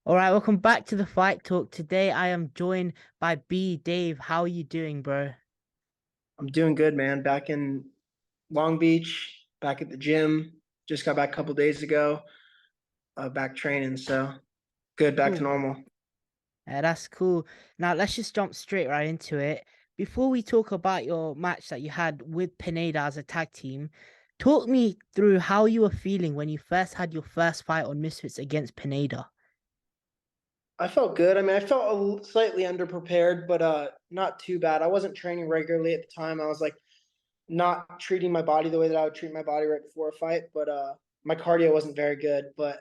All right, welcome back to the Fight Talk. Today I am joined by Bdave. How are you doing, bro? I'm doing good, man. Back in Long Beach, back at the gym. Just got back a couple days ago. Back training, so good, back to Cool. normal. Yeah, that's cool. Now let's just jump straight right into it. Before we talk about your match that you had with Pineda as a tag team, talk me through how you were feeling when you first had your first fight on Misfits against Pineda. I felt good. I mean, I felt slightly underprepared, but not too bad. I wasn't training regularly at the time. I was like not treating my body the way that I would treat my body right before a fight, but my cardio wasn't very good. But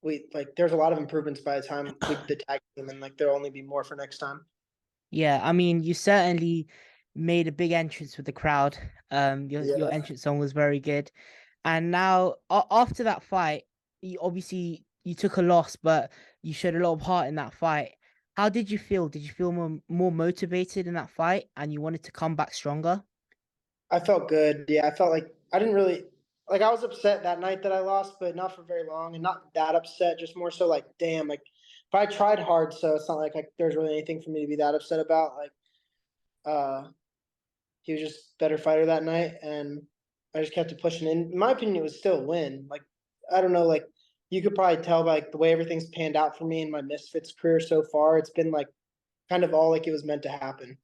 we like there's a lot of improvements by the time we did the tag team, and like there'll only be more for next time. Yeah, I mean, you certainly made a big entrance with the crowd. Your Yeah. entrance song was very good. And now after that fight, you took a loss, but you showed a lot of heart in that fight. How did you feel? Did you feel more motivated in that fight and you wanted to come back stronger? I felt good. Yeah, I felt like I didn't really like I was upset that night that I lost, but not for very long and not that upset, just more so like, damn, like but I tried hard, so it's not like there's really anything for me to be that upset about. Like uh he was just better fighter that night and I just kept it pushing. In my opinion, it was still a win. Like I don't know, like you could probably tell by like the way everything's panned out for me in my Misfits career so far. It's been like kind of all like it was meant to happen.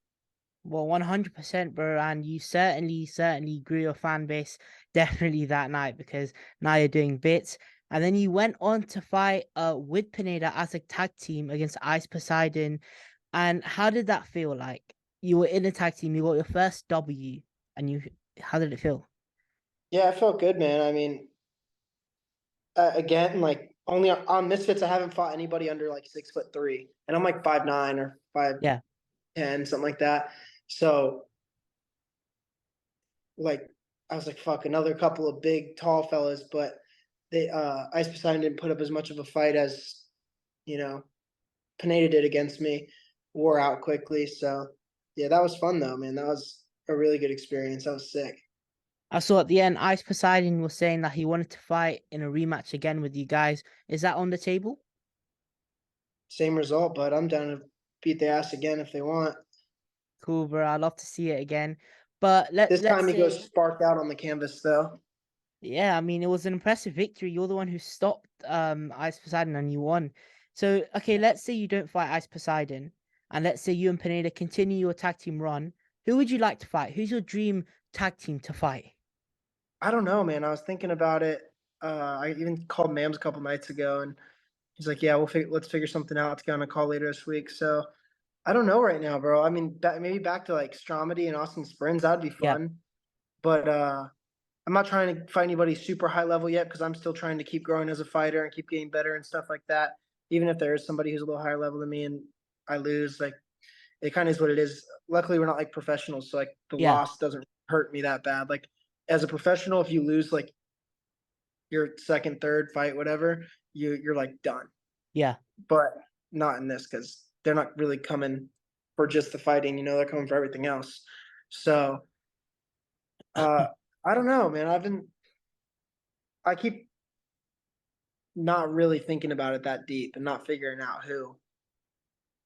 Well, 100%, bro. And you certainly grew your fan base definitely that night because now you're doing bits. And then you went on to fight with Pineda as a tag team against Ice Poseidon. And how did that feel like? You were in a tag team, you got your first W, and how did it feel? Yeah, I felt good, man. I mean, again, like only on Misfits, I haven't fought anybody under like 6'3", and I'm like 5'9" or five Yeah. ten, something like that. So like I was like, fuck, another couple of big tall fellas, but they Ice Poseidon didn't put up as much of a fight as you know Pineda did against me. Wore out quickly, so yeah, that was fun though, man. That was a really good experience. That was sick. I saw at the end Ice Poseidon was saying that he wanted to fight in a rematch again with you guys. Is that on the table? Same result, but I'm down to beat the ass again if they want. Cool, bro. I'd love to see it again. But This let's time he goes say sparked out on the canvas though. yeah, I mean, it was an impressive victory. You're the one who stopped Ice Poseidon and you won. So, okay, let's say you don't fight Ice Poseidon, and let's say you and Pineda continue your tag team run. Who would you like to fight? Who's your dream tag team to fight? I don't know, man. I was thinking about it. I even called Mams a couple nights ago, and he's like, "Yeah, let's figure something out to get on a call later this week." So I don't know right now, bro. I mean, maybe back to like Stromedy and Austin Springs, that'd be Yeah, fun. But I'm not trying to fight anybody super high level yet because I'm still trying to keep growing as a fighter and keep getting better and stuff like that. Even if there is somebody who's a little higher level than me and I lose, like it kind of is what it is. Luckily, we're not like professionals, so like the yeah, loss doesn't hurt me that bad. Like as a professional, if you lose like your second, third fight, whatever, you're like done. yeah. But not in this because they're not really coming for just the fighting. They're coming for everything else. So uh, I don't know, man. I keep not really thinking about it that deep and not figuring out who.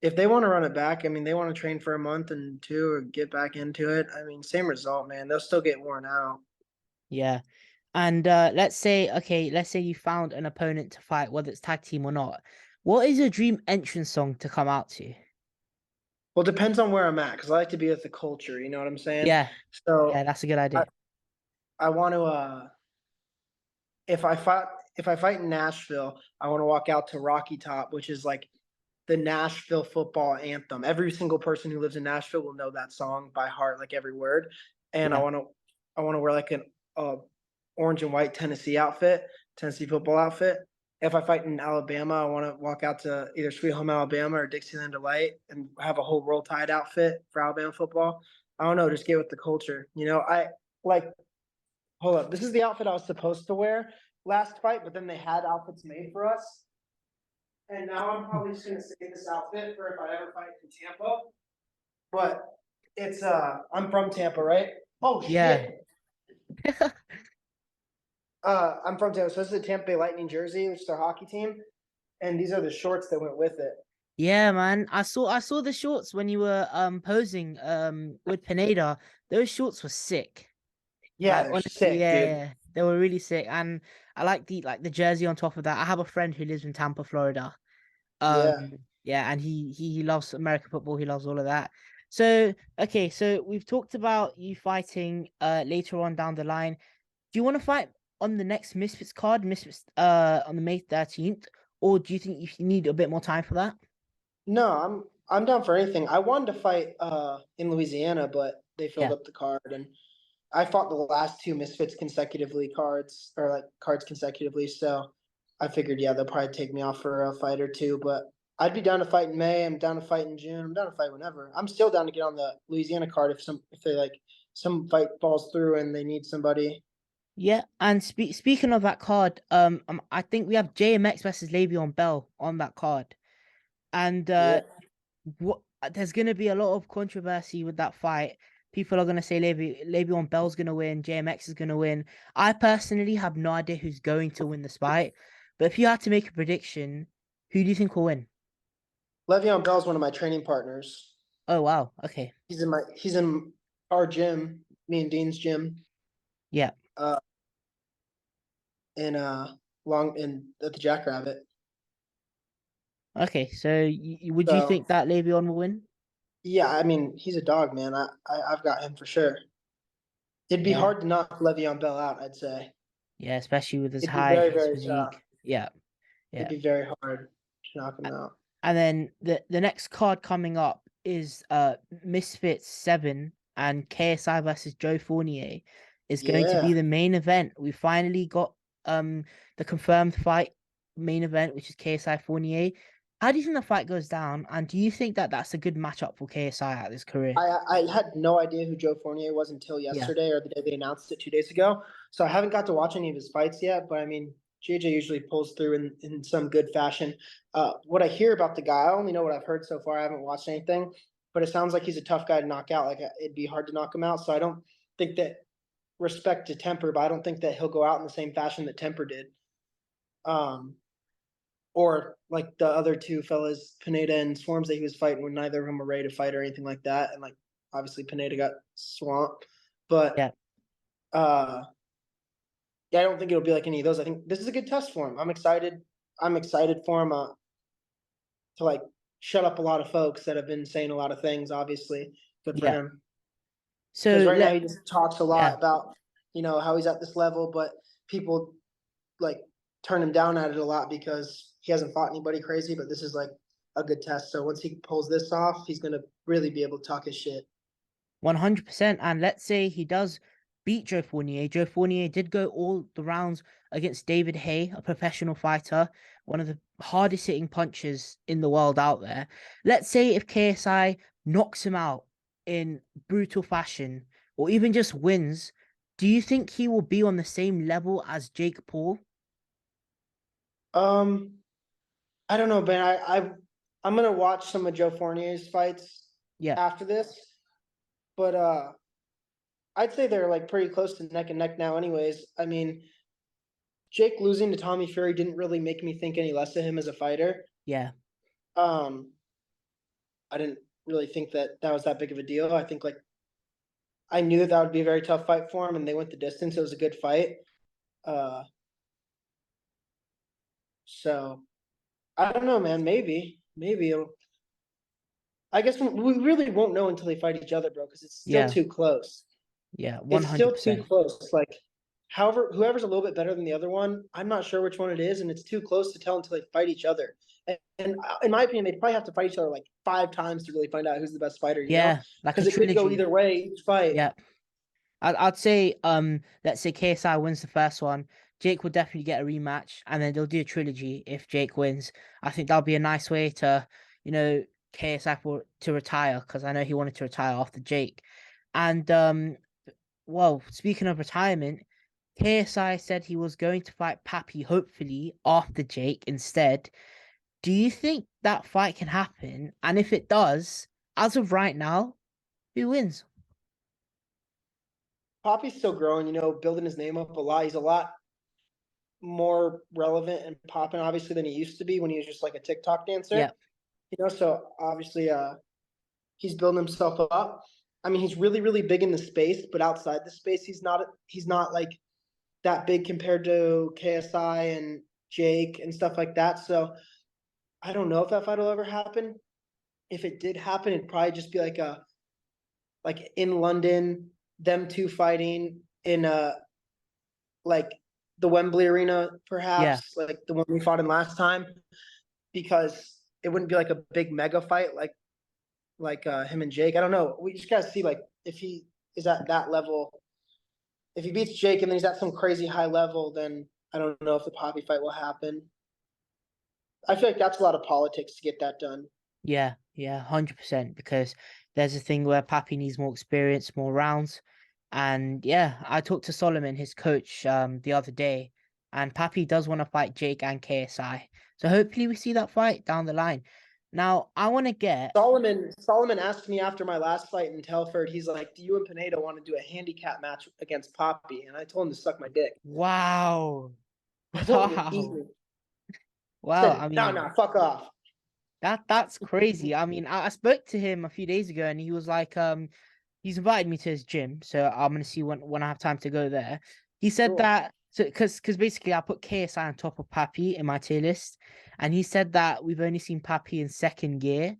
If they want to run it back, I mean, they want to train for a month and two or get back into it. I mean, same result, man. They'll still get worn out. Yeah. And let's say you found an opponent to fight, whether it's tag team or not. What is your dream entrance song to come out to? Well, it depends on where I'm at because I like to be with the culture. You know what I'm saying? Yeah, yeah, So that's a good I, idea. I want to if I fight in Nashville, I want to walk out to Rocky Top, which is like the Nashville football anthem. Every single person who lives in Nashville will know that song by heart, like every word. And Yeah. I want to wear like an orange and white Tennessee football outfit. If I fight in Alabama, I want to walk out to either Sweet Home Alabama or Dixieland Delight and have a whole Roll Tide outfit for Alabama football. I don't know, just get with the culture. I like hold up. This is the outfit I was supposed to wear last fight, but then they had outfits made for us. And now I'm probably just gonna save this outfit for if I ever fight in Tampa. But it's I'm from Tampa, right? Oh Yeah. shit. I'm from Tampa, so this is the Tampa Bay Lightning jersey, which is their hockey team. and these are the shorts that went with it. Yeah, man. I saw the shorts when you were posing with Pineda. Those shorts were sick. Yeah, Like they're honestly, sick, yeah, dude. yeah, they were really sick. And I like the jersey on top of that. I have a friend who lives in Tampa, Florida. Yeah. Yeah, and he loves American football. He loves all of that. So okay, so we've talked about you fighting later on down the line. Do you want to fight on the next Misfits card, Misfits on the May 13th, or do you think you need a bit more time for that? No, I'm down for anything. I wanted to fight in Louisiana, but they filled Yeah. up the card, and I fought the last two Misfits consecutively cards or like cards consecutively. So I figured, yeah, they'll probably take me off for a fight or two. But I'd be down to fight in May. I'm down to fight in June. I'm down to fight whenever. I'm still down to get on the Louisiana card if they like some fight falls through and they need somebody. Yeah, and speaking of that card, I think we have JMX versus Le'Veon Bell on that card, and Yeah. what there's gonna be a lot of controversy with that fight. People are gonna say Le'Veon Bell's gonna win, JMX is gonna win. I personally have no idea who's going to win this fight, but if you had to make a prediction, who do you think will win? Le'Veon Bell's one of my training partners. Oh wow, okay, He's in our gym, me and Dean's gym. yeah, Uh, in long in at the Jackrabbit. okay. So would you So think that Le'Veon will win? yeah, I mean he's a dog, man. I've got him for sure. It'd be Yeah, hard to knock Le'Veon Bell out, I'd say. yeah, especially with his It'd be height, very, his very tough. physique. Yeah, It'd yeah. be very hard to knock him out. And then the next card coming up is Misfits 7 and KSI versus Joe Fournier is going to be Yeah. the main event. We finally got the confirmed fight main event, which is KSI Fournier. How do you think the fight goes down? And do you think that that's a good matchup for KSI at his career? I had no idea who Joe Fournier was until Yeah, yesterday or the day they announced it 2 days ago. So I haven't got to watch any of his fights yet, but I mean, JJ usually pulls through in some good fashion. What I hear about the guy, I only know what I've heard so far. I haven't watched anything, but it sounds like he's a tough guy to knock out. Like it'd be hard to knock him out. So I don't think that respect to Temper, but I don't think that he'll go out in the same fashion that Temper did. Um, or like the other two fellas, Pineda and Swarms that he was fighting when neither of them were ready to fight or anything like that. And like obviously Pineda got swamped. But yeah, yeah, I don't think it'll be like any of those. I think this is a good test for him. I'm excited. I'm excited for him to like shut up a lot of folks that have been saying a lot of things, obviously. Good for yeah. him. Because So right now he just talks a yeah, lot about, how he's at this level, but people like turn him down at it a lot because he hasn't fought anybody crazy. But this is like a good test. So once he pulls this off, he's gonna really be able to talk his shit. 100%. And let's say he does beat Joe Fournier. Joe Fournier did go all the rounds against David Hay, a professional fighter, one of the hardest hitting punchers in the world out there. Let's say if KSI knocks him out in brutal fashion or even just wins, do you think he will be on the same level as Jake Paul? Um, I don't know, Ben. I'm gonna watch some of Joe Fournier's fights Yeah, after this, but I'd say they're like pretty close to neck and neck now. Anyways, I mean, Jake losing to Tommy Fury didn't really make me think any less of him as a fighter. yeah, Um, I didn't really think that that was that big of a deal. I think like I knew that that would be a very tough fight for him, and they went the distance. It was a good fight. Uh, so I don't know, man. Maybe it'll. I guess we really won't know until they fight each other, bro, because it's still yeah, too close. yeah, It's still too 100%. close. Like, whoever's a little bit better than the other one, I'm not sure which one it is, and it's too close to tell until they fight each other. And in my opinion, they'd probably have to fight each other like 5 times to really find out who's the best fighter. Yeah, like a Because it could go trilogy. either way each fight. Yeah. I'd say let's say KSI wins the first one. Jake will definitely get a rematch, and then they'll do a trilogy if Jake wins. I think that'll be a nice way to, you know, KSI to retire because I know he wanted to retire after Jake. And well, speaking of retirement, KSI said he was going to fight Papi hopefully after Jake instead. Do you think that fight can happen? And if it does, as of right now, who wins? Papi's still growing, building his name up a lot. He's a lot more relevant and popping obviously than he used to be when he was just like a TikTok dancer. Yeah, So obviously he's building himself up. I mean, he's really, really big in the space, but outside the space, he's not like that big compared to KSI and Jake and stuff like that. So I don't know if that fight will ever happen. If it did happen, it'd probably just be like in London, them two fighting in like the Wembley Arena, yeah, perhaps, like the one we fought in last time, because it wouldn't be like a big mega fight like him and Jake. I don't know. We just gotta see like if he is at that level. If he beats Jake and then he's at some crazy high level, then I don't know if the Papi fight will happen. I feel like that's a lot of politics to get that done. yeah, 100%. Because there's a thing where Papi needs more experience, more rounds. And yeah, I talked to Solomon, his coach, the other day, and Papi does want to fight Jake and KSI. So hopefully we see that fight down the line. Now I want to get Solomon asked me after my last fight in Telford. He's like, "Do you and Pineda want to do a handicap match against Papi?" And I told him to suck my dick. wow, I told him to eat wow, me. I wow. I said, "No, mean, no, fuck off." that's crazy. I mean, I spoke to him a few days ago, and he was like, he's invited me to his gym, so I'm gonna see when I have time to go there. He said Cool. that so because basically I put KSI on top of Papi in my tier list, and he said that we've only seen Papi in second gear,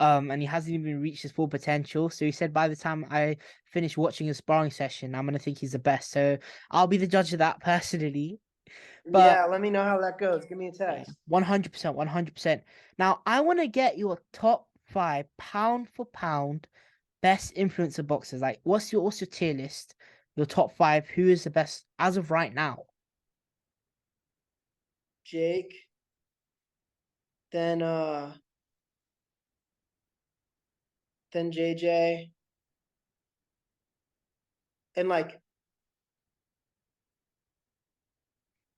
and he hasn't even reached his full potential. So he said by the time I finish watching his sparring session, I'm gonna think he's the best. So I'll be the judge of that personally. But Yeah, let me know how that goes. Give me a yeah, text. 100%, 100%. Now I want to get your top five pound for pound best influencer boxers. Like, what's your tier list? Your top five. Who is the best as of right now? Jake, then then JJ, and like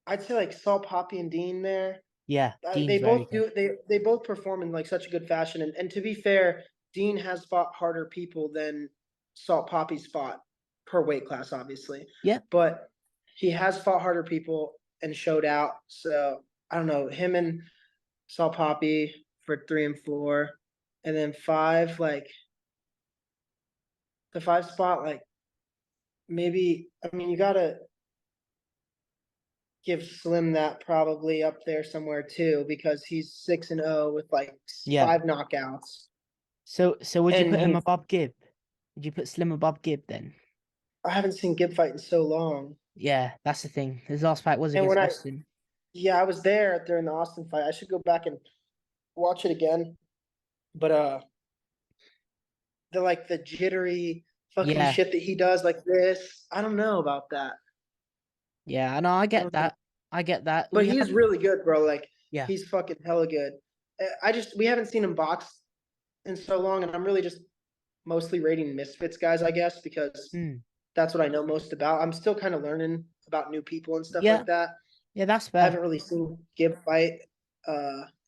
I'd say like Salt, Poppy, and Dean there. Yeah, They Dean's very both good. do they both perform in like such a good fashion. And to be fair, Dean has fought harder people than Salt Poppy's fought per weight class, obviously. Yep. But he has fought harder people and showed out. So I don't know, him and Salt Poppy for 3 and 4. And then five, like the five spot, like maybe I mean you gotta give Slim that probably up there somewhere too, because he's 6-0 with like Yeah. 5 knockouts. So would you And put him he above Gib? Would you put Slim above Gib then? I haven't seen Gibb fight in so long. Yeah, that's the thing. His last fight was And against when Austin. I was there during the Austin fight. I should go back and watch it again. But the jittery fucking Yeah, shit that he does like this, I don't know about that. yeah. I know. I I get don't know. that. I get that. But We have. he's really good, bro. Like Yeah. he's fucking hella good. We haven't seen him box in so long, and I'm really just mostly rating Misfits guys, I guess, because Mm. that's what I know most about. I'm still kind of learning about new people and stuff Yeah. like that. Yeah. That's I fair. haven't really seen Gibb fight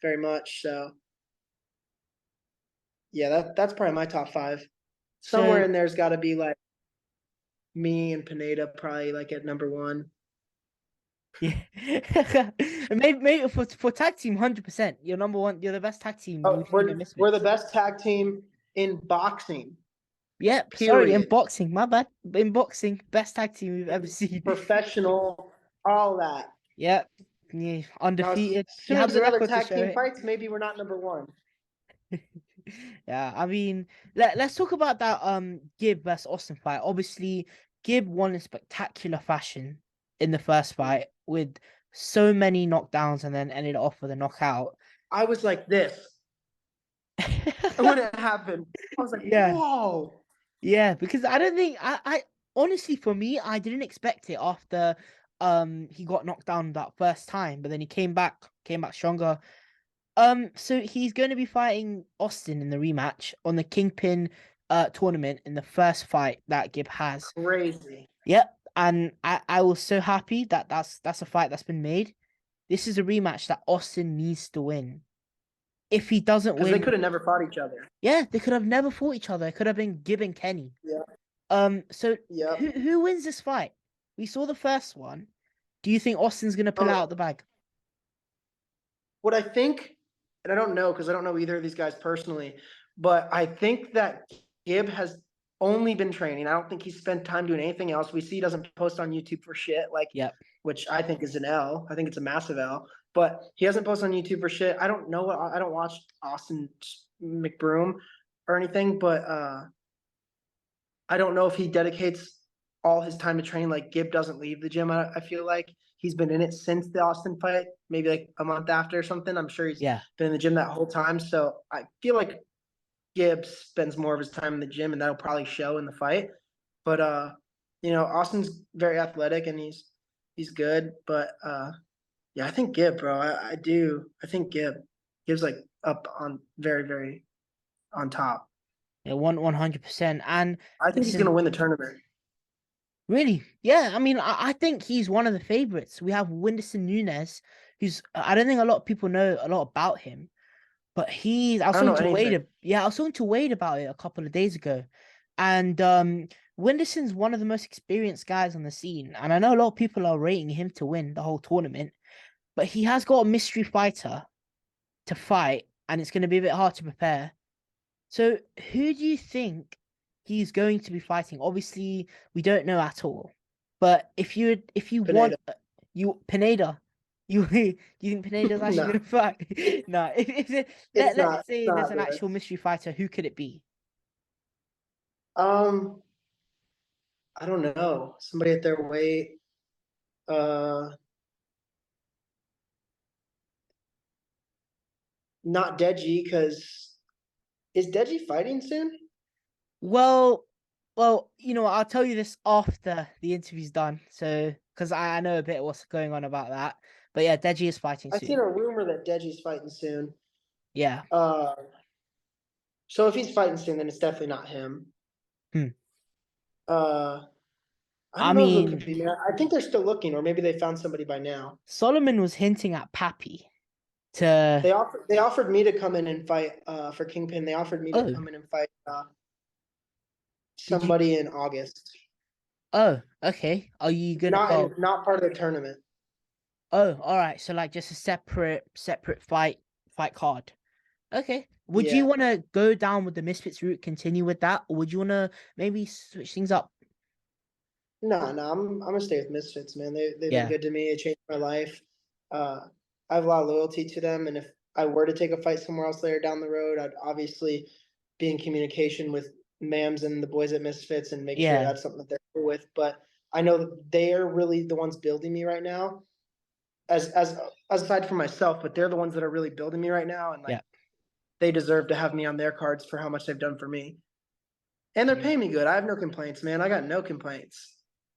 very much, so yeah, that's probably my top five. Somewhere So in there's got to be like me and Pineda, probably like at number one. yeah. Maybe for tag team, 100%. You're number one. You're the best tag team Oh, we've seen in we're the Misfits. best tag team in boxing. Yep. Sorry, in Period. boxing. My bad. In boxing, best tag team we've ever seen. Professional, all that. Yep. Yeah, Now, as undefeated. You soon as have there's the another record to tag show team it. fights, maybe we're not number one. Yeah, I mean, let's talk about that Gibb versus Austin fight. Obviously, Gibb won in spectacular fashion in the first fight with so many knockdowns and then ended off with a knockout. I was like this when it happened. I was like, Yeah, whoa. yeah, because I don't think I honestly for me, I didn't expect it after he got knocked down that first time, but then he came back stronger. So he's going to be fighting Austin in the rematch on the Kingpin tournament in the first fight that Gibb has. Crazy. Yep, and I was so happy that that's a fight that's been made. This is a rematch that Austin needs to win. If he doesn't Because they win, could have never fought each other. yeah, they could have never fought each other. It could have been Gibb and Kenny. Yeah. So Yep. who wins this fight? We saw the first one. Do you think Austin's gonna pull it out Oh, the bag? what I think, and I don't know because I don't know either of these guys personally, but I think that Gibb has only been training. I don't think he's spent time doing anything else. We see he doesn't post on YouTube for shit, like, Yep. which I think is an L. I think it's a massive L. But he hasn't posted on YouTube for shit. I don't know what I don't watch Austin Mcbroom or anything, but I don't know if he dedicates all his time to training. Like Gibb doesn't leave the gym. I feel like he's been in it since the Austin fight, maybe like a month after or something. I'm sure he's Yeah. been in the gym that whole time. So I feel like Gibb spends more of his time in the gym, and that'll probably show in the fight. But Austin's very athletic and he's good. But yeah, I think Gibb, bro. I do. I think Gibb's like up on very, very on top. Yeah, 100%. And I think he's gonna listen, win the tournament. really, yeah. I mean, I think he's one of the favorites. We have Whindersson Nunes, who's I don't think a lot of people know a lot about him, but he's. I was I don't talking know to anything. Wade. Yeah, I was talking to Wade about it a couple of days ago, and Whindersson's one of the most experienced guys on the scene, and I know a lot of people are rating him to win the whole tournament, but he has got a mystery fighter to fight, and it's going to be a bit hard to prepare. So, who do you think he's going to be fighting? Obviously, we don't know at all. But if you want Pineda. you Pineda, you do you think Pineda's actually No, going to fight? No. it's Let's not. say there's Not an good. actual mystery fighter, who could it be? Um, I don't know. Somebody at their weight. Uh, Not Deji because is Deji fighting soon? Well, I'll tell you this after the interview's done. So, because I know a bit what's going on about that. But yeah, Deji is fighting I seen soon. a rumor that Deji's fighting soon. Yeah. Uh, so if he's fighting soon, then it's definitely not him. Hmm. Uh, I I don't know who it could mean, be, man. I think they're still looking, or maybe they found somebody by now. Solomon was hinting at Papi to. They offered me to come in and fight for Kingpin. They offered me to Oh, come in and fight did you? somebody in August. Oh, okay. Are you gonna? Oh, Not part of the tournament. oh, all right. So like just a separate fight card. Okay. Would you Yeah. want to go down with the Misfits route, continue with that, or would you want to maybe switch things up? No. I'm gonna stay with Misfits, man. They've been Yeah, good to me. It changed my life. I have a lot of loyalty to them, and if I were to take a fight somewhere else later down the road, I'd obviously be in communication with Mams and the boys at Misfits and make sure yeah, that's something that they're cool with. But I know that they are really the ones building me right now, as aside from myself. But they're the ones that are really building me right now, and like yeah. they deserve to have me on their cards for how much they've done for me. And they're Yeah. paying me good. I have no complaints, man. I got no complaints.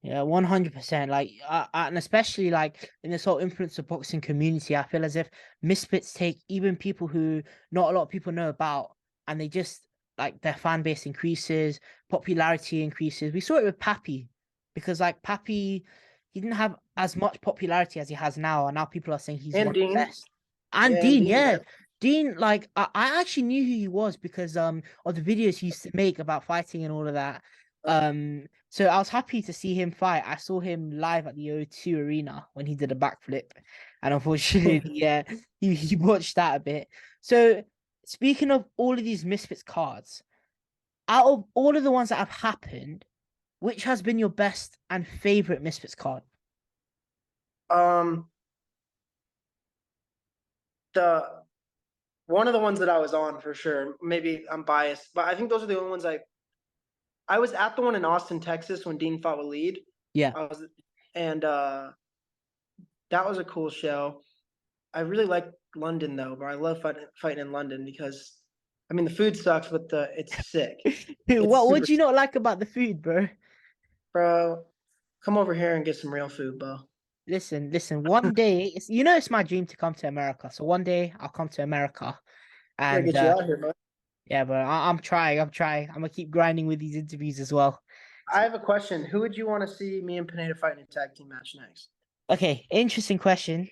Yeah, 100%. Like, and especially like in this whole influencer boxing community, I feel as if Misfits take even people who not a lot of people know about, and they just like their fan base increases, popularity increases. We saw it with Papi, because like Papi, he didn't have as much popularity as he has now, and now people are saying he's one And of the Dean. best. And Yeah, and Dean, Dean, yeah. man. Dean, like I actually knew who he was because of the videos he used to make about fighting and all of that. So I was happy to see him fight. I saw him live at the O2 Arena when he did a backflip, and unfortunately, yeah, he watched that a bit. So speaking of all of these Misfits cards, out of all of the ones that have happened, which has been your best and favorite Misfits card? um, the one of the ones that I was on for sure. Maybe I'm biased, but I think those are the only ones I was at the one in Austin, Texas when Dean fought with Lead. Yeah, I was and that was a cool show. I really like London though, but I love fighting in London because I mean the food sucks, but the it's sick. It's what super would you not like about the food, bro? bro. Come over here and get some real food, bro. Listen. One day, it's my dream to come to America. So one day I'll come to America, Gotta and get you out here, bro. yeah, but I'm trying. I'm trying. I'm gonna keep grinding with these interviews as well. I have a question. Who would you want to see me and Pineda fight in a tag team match next? Okay, interesting question.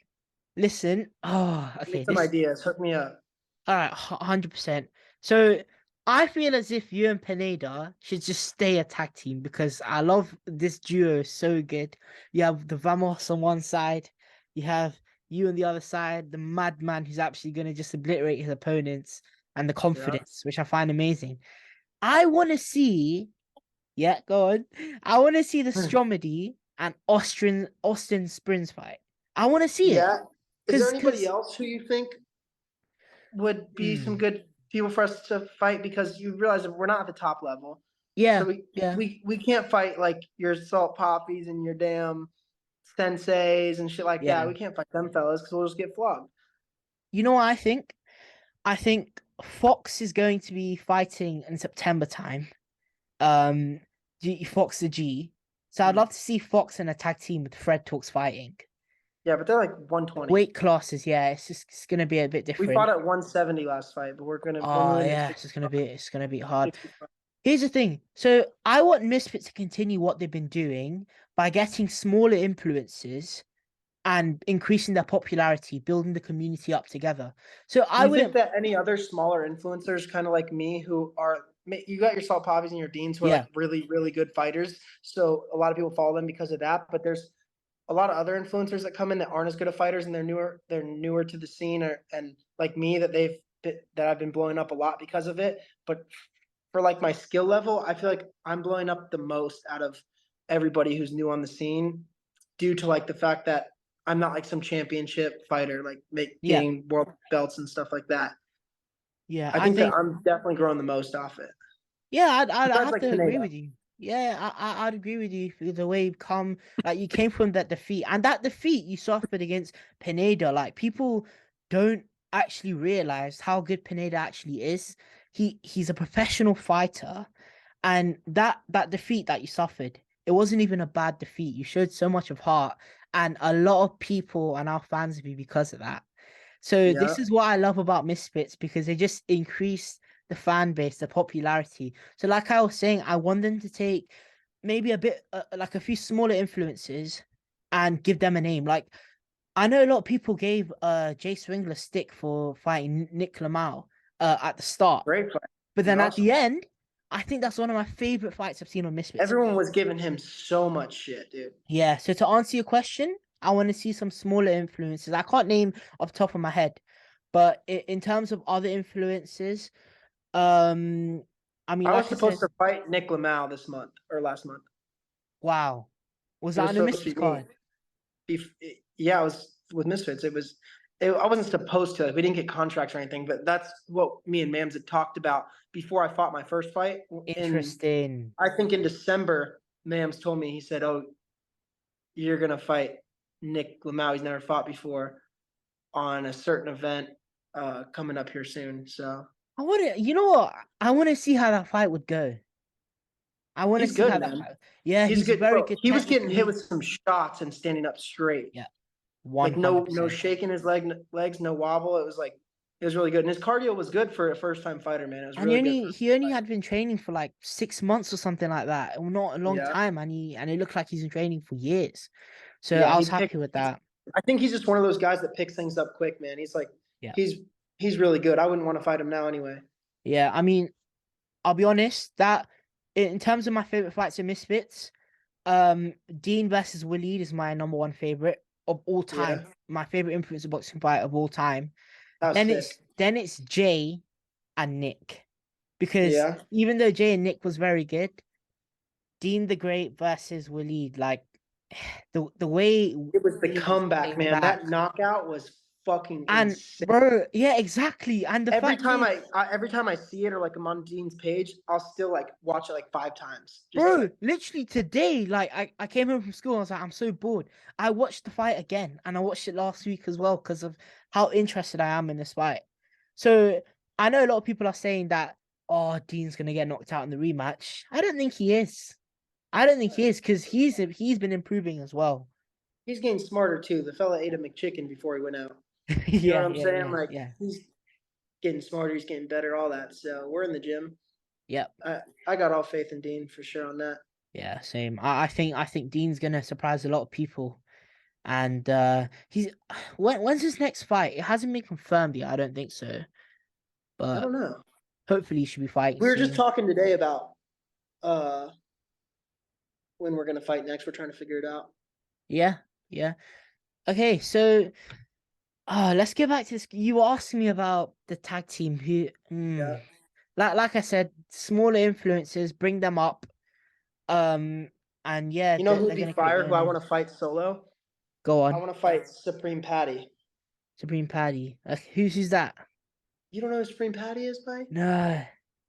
Listen. Oh, Give me okay. some This. ideas. Hook me up. All right, 100%. So I feel as if you and Pineda should just stay a tag team because I love this duo so good. You have the Vamos on one side, you have you on the other side, the madman who's actually gonna just obliterate his opponents, and the Yeah. confidence, which I find amazing. I want to see, yeah, go on. I want to see the Hmm. Stromedy and Austin Springs fight. I want to see it Yeah. Is there anybody because else who you think would be some mm, good people for us to fight? Because you realize that we're not at the top level. So yeah, we yeah, we we can't fight like your salt poppies and your damn senseis and shit like that. yeah. We can't fight them fellas because we'll just get flogged. You know what I think? I think Fox is going to be fighting in September time. Um, Fox the G. So I'd Hmm. love to see Fox in a tag team with Fred Talks fighting. Yeah, but they're like 120. Weight classes, yeah, it's gonna be a bit We fought different. at 170 last fight, but we're Oh moving to yeah, 65. it's gonna be hard. 65. Here's the thing. So I want Misfits to continue what they've been doing by getting smaller influences and increasing their popularity, building the community up together. So Do I you think wouldn't, that any other smaller influencers, kind of like me, who are you got your Salt Pavis and your Deans who are yeah, like really, really good fighters. So a lot of people follow them because of that. But there's a lot of other influencers that come in that aren't as good of fighters and they're newer to the scene and like me that I've been blowing up a lot because of it. But for like my skill level, I feel like I'm blowing up the most out of everybody who's new on the scene due to like the fact that I'm not like some championship fighter, like yeah, getting world belts and stuff like that. yeah. I I think that think I'm definitely growing the most off it. yeah, I'd Besides have like to agree Pineda. with you. Yeah, I'd agree with you for the way you come, like you came from that defeat, and that defeat you suffered against Pineda. Like people don't actually realize how good Pineda actually is. He's a professional fighter, and that defeat that you suffered, it wasn't even a bad defeat. You showed so much of heart, and a lot of people and our fans of you because of that. So Yeah. this is what I love about Misfits because they just increased the fan base, the popularity. So like I was saying, I want them to take maybe a bit like a few smaller influences and give them a name. Like I know a lot of people gave Jay Swingler stick for fighting Nick Lamau at the start, Great fight. but He's then at awesome. the end, I think that's one of my favorite fights I've seen on Misfits. Everyone was giving him so much shit, dude. Yeah, so to answer your question, I want to see some smaller influences. I can't name off the top of my head, but in terms of other influences, um, I mean, I was like I supposed said, to fight Nick Lamau this month or last month. wow, was It that was on the supposed to Misfits be me. card? Yeah, it was with Misfits. I wasn't supposed to. Like, we didn't get contracts or anything, but that's what me and Mams had talked about before I fought my first fight. In Interesting. I think in December, Mams told me he said, "Oh, you're gonna fight Nick Lamau. He's never fought before on a certain event coming up here soon." So I want to, you know what? I want to see how that fight would go. I want to he's see good, how that man. fight. Yeah, He's he's good, very bro. good He was getting hit technically. with some shots and standing up straight. Yeah, Like no 100%. shaking his legs, no wobble. It was like it was really good, and his cardio was good for a first time fighter, man. It was And he really good only for he only like had been training for like 6 months or something like that. Well, not a long yeah, time, and it looked like he's been training for years. So yeah. I He was picked. happy with that. I think he's just one of those guys that picks things up quick, man. He's like Yeah. he's he's really good. I wouldn't want to fight him now anyway. Yeah. I mean, I'll be honest, that in terms of my favorite fights in Misfits, Dean versus Waleed is my number one favorite of all time. Yeah, My favorite influencer boxing fight of all time. that was sick. Then it's Jay and Nick. Because Yeah, even though Jay and Nick was very good, Dean the Great versus Waleed, like the way it was the Waleed comeback, came man. back. That knockout was fucking And insane. bro, yeah, exactly. And the Every fact time is, every time I see it or like I'm on Dean's page, I'll still like watch it like 5 times just to bro, like literally today, like I came home from school, I was like, I'm so bored. I watched the fight again, and I watched it last week as well because of how interested I am in this fight. So I know a lot of people are saying that, oh, Dean's gonna get knocked out in the rematch. I don't think he is. I don't think he is because he's been improving as well. he's getting smarter too. The fella ate a McChicken before he went out. You know what Yeah, I'm yeah, saying? yeah, Like yeah, he's getting smarter, he's getting better, all that. So we're in the gym. yeah, I got all faith in Dean for sure on that. yeah. Same. I think Dean's gonna surprise a lot of people. And he's when's his next fight? It hasn't been confirmed yet. I don't think so. I But don't know. hopefully he should be fighting We were just soon. talking today about uh when we're gonna fight next. We're trying to figure it out. Yeah, yeah. Okay, so let's get back to this. You were asking me about the tag team who Yeah. like I said, smaller influences, bring them up. Um and yeah, You know who'd they're be gonna create fired? their Who I name. want to fight solo? Go I on. want to fight Supreme Patty. Supreme Paddy. Who's that? You don't know who Supreme Patty is, Mike? No.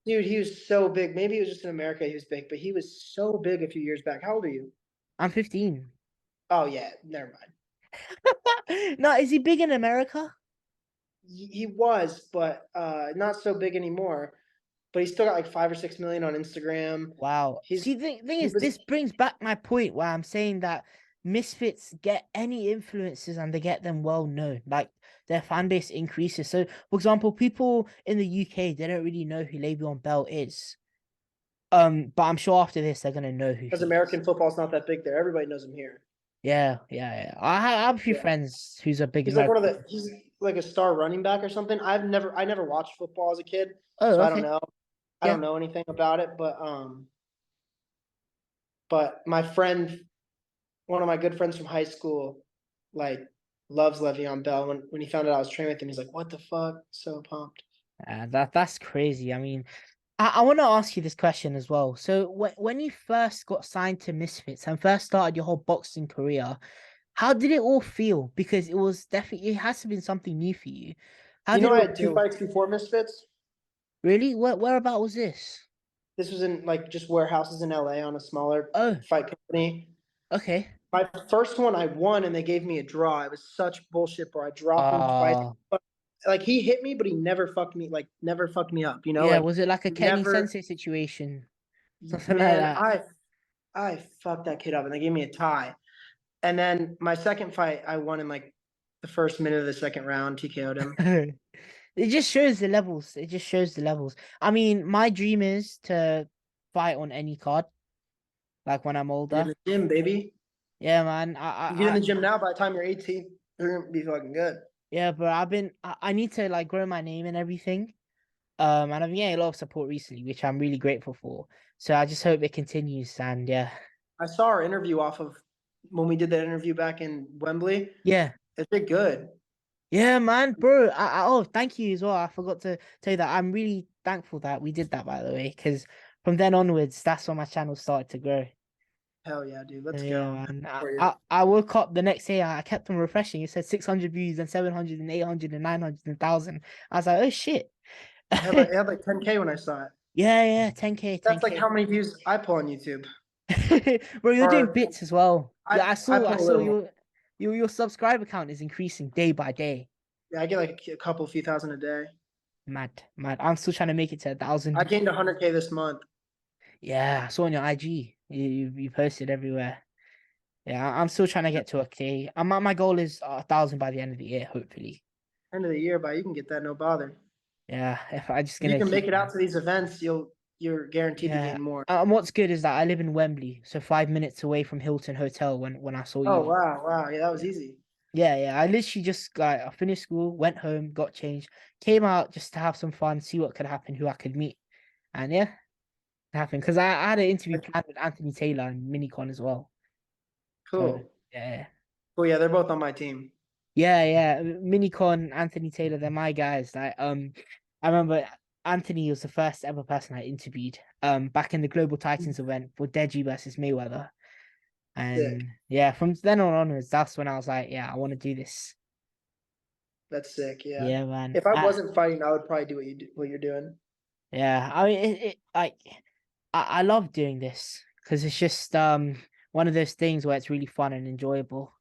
Dude, he was so big. Maybe it was just in America he was big, but he was so big a few years back. How old are you? I'm 15. Oh yeah, never mind. No, is he big in America? He was, but not so big anymore. But he's still got like 5 or 6 million on Instagram. Wow. He's See, the thing he is, was this brings back my point where I'm saying that Misfits get any influences and they get them well known. Like their fan base increases. So, for example, people in the UK, they don't really know who Le'Veon Bell is. But I'm sure after this, they're gonna know who because he is. American football's not that big there. Everybody knows him here. Yeah, yeah, yeah. I have a few Yeah. friends who's a big He's like one American of the football. he's like a star running back or something. I never watched football as a kid, Oh, so I don't okay. know. I Yeah. don't know anything about it, but my friend, one of my good friends from high school, like loves Le'Veon Bell. When he found out I was training with him, he's like, "What the fuck?" So pumped. That's crazy. I mean, I want to ask you this question as well. So when you first got signed to Misfits and first started your whole boxing career, how did it all feel? Because it was definitely it has to have been something new for you. How You did know, it I all had two feel? fights before Misfits. Really? Whereabout was this? This was in like just warehouses in LA on a smaller Oh, fight company. okay. My first one I won and they gave me a draw. It was such bullshit, bro. I dropped him twice. Uh But like he hit me, but he never fucked me, like never fucked me up, you know? yeah, Like was it like a Kenny never Sensei situation? Something like man, that. I fucked that kid up and they gave me a tie. And then my second fight, I won in like the first minute of the second round, TKO'd him. It just shows the levels. It just shows the levels. I mean, my dream is to fight on any card, like when I'm Get in older. the gym, baby. Yeah, man. You get in the gym now, by the time you're 18, you're gonna be fucking good. Yeah, but I need to like grow my name and everything. And I've been getting a lot of support recently, which I'm really grateful for. So I just hope it continues. And yeah, I saw our interview off of when we did that interview back in Wembley. yeah, It did good. yeah, man, bro. Oh, thank you as well. I forgot to tell you that I'm really thankful that we did that, by the way, because from then onwards, that's when my channel started to grow. Hell yeah, dude. Let's Yeah, go. I'm man. for you. I woke up the next day. I kept on refreshing. It said 600 views and 700 and 800 and 900 and 1,000. I was like, oh shit. It had like 10K when I saw it. Yeah, yeah, 10K, That's like 10K. how many views I pull on YouTube. Bro, you're doing Or bits as well. I Yeah, I I pull a saw little. your subscriber count is increasing day by day. Yeah, I get like a couple few thousand a day. Mad, mad. I'm still trying to make it to a I thousand. gained 100K this month. Yeah, I saw on your IG. You posted everywhere. Yeah, I'm still trying to get to a K. My goal is 1,000 by the end of the year, hopefully. End of the year, but you can get that no bother. Yeah, if I just If you gonna can make keep it out on. to these events, you're guaranteed to Yeah. gain more. And what's good is that I live in Wembley, so 5 minutes away from Hilton Hotel when I saw Oh you. wow, wow, yeah, that was Yeah. easy. Yeah, yeah. I literally just like I finished school, went home, got changed, came out just to have some fun, see what could happen, who I could meet. And yeah, it happened. Because I had an interview Like, planned with Anthony Taylor and Minicon as well. So cool. yeah. Cool, yeah, they're both on my team. Yeah, yeah. Minicon, Anthony Taylor, they're my guys. Like I remember Anthony was the first ever person I interviewed back in the Global Titans event for Deji versus Mayweather. And Sick. yeah, from then on onwards, that's when I was like, yeah, I want to do this. That's sick. Yeah. Yeah, man. If I wasn't fighting, I would probably do what you're doing. Yeah. I mean, it like I love doing this because it's just one of those things where it's really fun and enjoyable.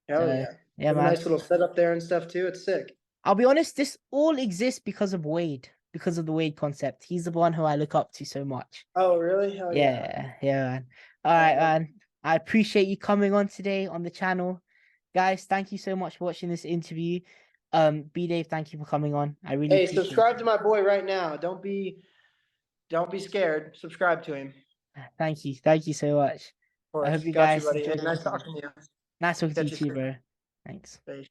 Hell So yeah. yeah, You have a man. nice little setup there and stuff too. It's sick. I'll be honest, this all exists because of Wade, because of the Wade concept. He's the one who I look up to so much. Oh, really? Hell yeah. Yeah, yeah, man. All Yeah, I right, love man. I appreciate you coming on today on the channel. Guys, thank you so much for watching this interview. Bdave, thank you for coming on. I really Hey, appreciate subscribe it. to my boy right now. Don't be scared. Subscribe to him. Of Thank you. Thank you so much. I hope course. you Got you, guys buddy. enjoy Hey, the nice interview. talking to you. Nice talking to you Catch you too, soon. bro. Thanks. Peace.